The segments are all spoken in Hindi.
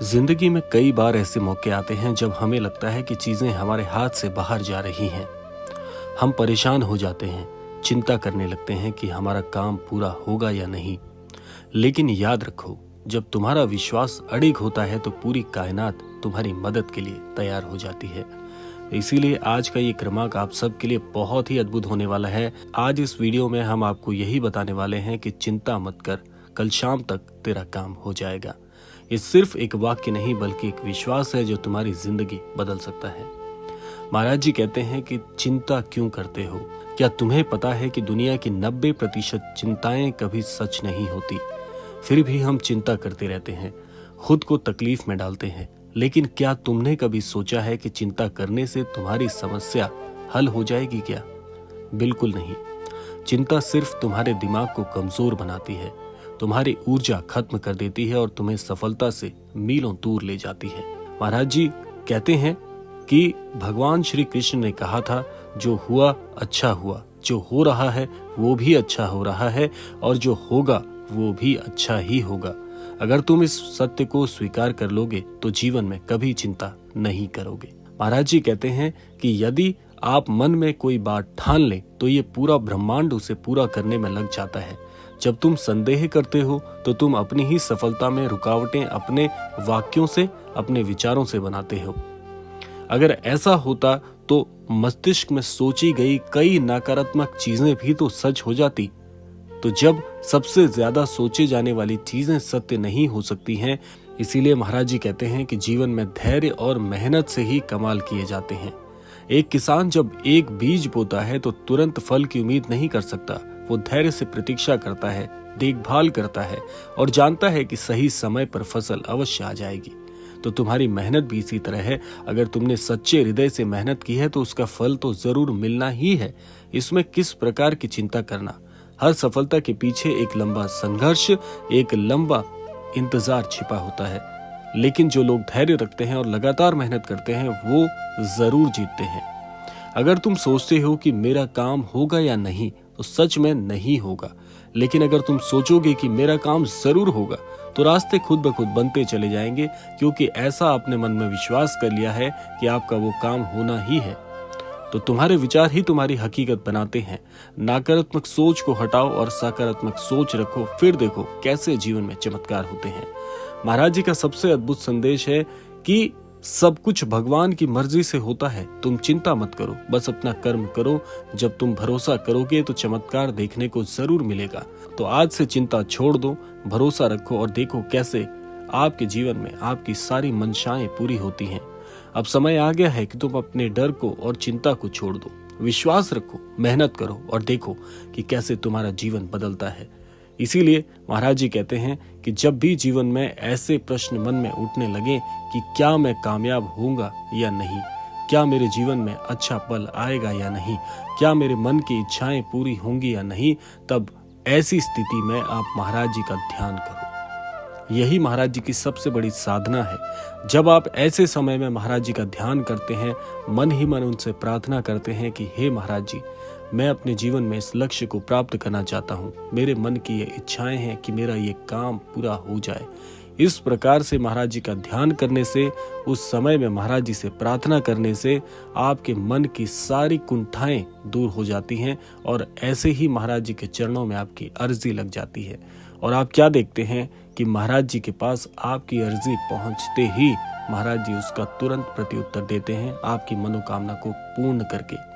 जिंदगी में कई बार ऐसे मौके आते हैं जब हमें लगता है कि चीजें हमारे हाथ से बाहर जा रही हैं। हम परेशान हो जाते हैं, चिंता करने लगते हैं कि हमारा काम पूरा होगा या नहीं। लेकिन याद रखो, जब तुम्हारा विश्वास अडिग होता है तो पूरी कायनात तुम्हारी मदद के लिए तैयार हो जाती है। इसीलिए आज का ये क्रमांक आप सबके लिए बहुत ही अद्भुत होने वाला है। आज इस वीडियो में हम आपको यही बताने वाले हैं कि चिंता मत कर, कल शाम तक तेरा काम हो जाएगा। ये सिर्फ एक वाक्य नहीं बल्कि एक विश्वास है जो तुम्हारी जिंदगी बदल सकता है। महाराज जी कहते हैं कि चिंता क्यों करते हो? क्या तुम्हें पता है कि दुनिया की 90% चिंताएं कभी सच नहीं होती? फिर भी हम चिंता करते रहते हैं, खुद को तकलीफ में डालते हैं। लेकिन क्या तुमने कभी सोचा है कि चिंता करने से तुम्हारी समस्या हल हो जाएगी क्या? बिल्कुल नहीं। चिंता सिर्फ तुम्हारे दिमाग को कमजोर बनाती है, तुम्हारी ऊर्जा खत्म कर देती है और तुम्हें सफलता से मीलों दूर ले जाती है। महाराज जी कहते हैं कि भगवान श्री कृष्ण ने कहा था, जो हुआ अच्छा हुआ, जो हो रहा है वो भी अच्छा हो रहा है और जो होगा वो भी अच्छा ही होगा। अगर तुम इस सत्य को स्वीकार कर लोगे तो जीवन में कभी चिंता नहीं करोगे। महाराज जी कहते हैं कि यदि आप मन में कोई बात ठान ले तो ये पूरा ब्रह्मांड उसे पूरा करने में लग जाता है। जब तुम संदेह करते हो तो तुम अपनी ही सफलता में रुकावटें अपने वाक्यों से, अपने विचारों से बनाते हो। अगर ऐसा होता तो मस्तिष्क में सोची गई कई नकारात्मक चीजें भी तो सच हो जाती। तो जब सबसे ज्यादा सोचे जाने वाली चीजें सत्य नहीं हो सकती हैं, इसीलिए महाराज जी कहते हैं कि जीवन में धैर्य और मेहनत से ही कमाल किए जाते हैं। एक किसान जब एक बीज बोता है तो तुरंत फल की उम्मीद नहीं कर सकता। वो धैर्य से प्रतीक्षा करता है, देखभाल करता है और जानता है कि सही समय पर फसल अवश्य आ जाएगी। तो तुम्हारी मेहनत भी इसी तरह है। अगर तुमने सच्चे हृदय से मेहनत की है तो उसका फल तो जरूर मिलना ही है। इसमें किस प्रकार की चिंता करना। हर सफलता के पीछे एक लंबा संघर्ष, एक लंबा इंतजार छिपा होता है। लेकिन जो लोग धैर्य रखते हैं और लगातार मेहनत करते हैं वो जरूर जीतते हैं। अगर तुम सोचते हो कि मेरा काम होगा या नहीं तो सच में नहीं होगा। लेकिन अगर तुम सोचोगे कि मेरा काम जरूर होगा तो रास्ते खुद ब खुद बनते चले जाएंगे, क्योंकि ऐसा आपने मन में विश्वास कर लिया है कि आपका वो काम होना ही है। तो तुम्हारे विचार ही तुम्हारी हकीकत बनाते हैं। नकारात्मक सोच को हटाओ और सकारात्मक सोच रखो, फिर देखो कैसे जीवन में चमत्कार होते हैं। महाराज जी का सबसे अद्भुत संदेश है कि सब कुछ भगवान की मर्जी से होता है। तुम चिंता मत करो, बस अपना कर्म करो। जब तुम भरोसा करोगे तो चमत्कार देखने को जरूर मिलेगा। तो आज से चिंता छोड़ दो, भरोसा रखो और देखो कैसे आपके जीवन में आपकी सारी मंशाएं पूरी होती हैं। अब समय आ गया है कि तुम अपने डर को और चिंता को छोड़ दो, विश्वास रखो, मेहनत करो और देखो कि कैसे तुम्हारा जीवन बदलता है। इसीलिए महाराज जी कहते हैं कि जब भी जीवन में ऐसे प्रश्न मन में उठने लगे कि क्या मैं कामयाब होऊंगा या नहीं, क्या मेरे जीवन में अच्छा पल आएगा या नहीं, क्या मेरे मन की इच्छाएं पूरी होंगी या नहीं, तब ऐसी स्थिति में आप महाराज जी का ध्यान करो। यही महाराज जी की सबसे बड़ी साधना है। जब आप ऐसे समय में महाराज जी का ध्यान करते हैं, मन ही मन उनसे प्रार्थना करते हैं कि हे महाराज जी, मैं अपने जीवन में इस लक्ष्य को प्राप्त करना चाहता हूँ। मेरे मन की ये इच्छाएं हैं कि मेरा ये काम पूरा हो जाए। इस प्रकार से महाराज जी का ध्यान करने से, उस समय में महाराज जी से प्रार्थना करने से आपके मन की सारी कुंठाएं दूर हो जाती हैं और ऐसे ही महाराज जी के चरणों में आपकी अर्जी लग जाती है। और आप क्या देखते हैं कि महाराज जी के पास आपकी अर्जी पहुंचते ही महाराज जी उसका तुरंत प्रत्युत्तर देते हैं, आपकी मनोकामना को पूर्ण करके।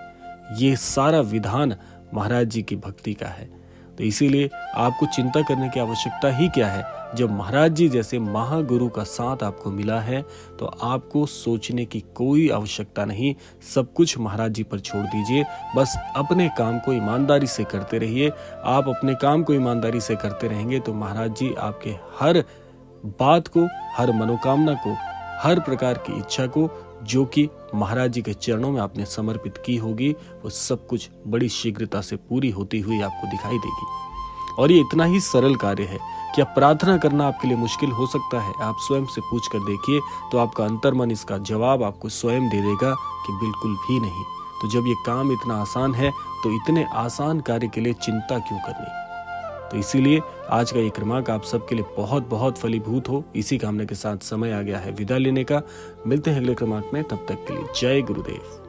ये सारा विधान महाराज जी की भक्ति का है। तो इसीलिए आपको चिंता करने की आवश्यकता ही क्या है। जब महाराज जी जैसे महागुरु का साथ आपको मिला है तो आपको सोचने की कोई आवश्यकता नहीं। सब कुछ महाराज जी पर छोड़ दीजिए, बस अपने काम को ईमानदारी से करते रहिए। आप अपने काम को ईमानदारी से करते रहेंगे तो महाराज जी आपके हर बात को, हर मनोकामना को, हर प्रकार की इच्छा को जो कि महाराज जी के चरणों में आपने समर्पित की होगी, वो सब कुछ बड़ी शीघ्रता से पूरी होती हुई आपको दिखाई देगी। और ये इतना ही सरल कार्य है। क्या प्रार्थना करना आपके लिए मुश्किल हो सकता है? आप स्वयं से पूछ कर देखिए तो आपका अंतर्मन इसका जवाब आपको स्वयं दे देगा कि बिल्कुल भी नहीं। तो जब ये काम इतना आसान है तो इतने आसान कार्य के लिए चिंता क्यों करनी? तो इसीलिए आज का ये क्रमांक आप सबके लिए बहुत बहुत फलीभूत हो, इसी कामना के साथ समय आ गया है विदा लेने का। मिलते हैं अगले क्रमांक में, तब तक के लिए जय गुरुदेव।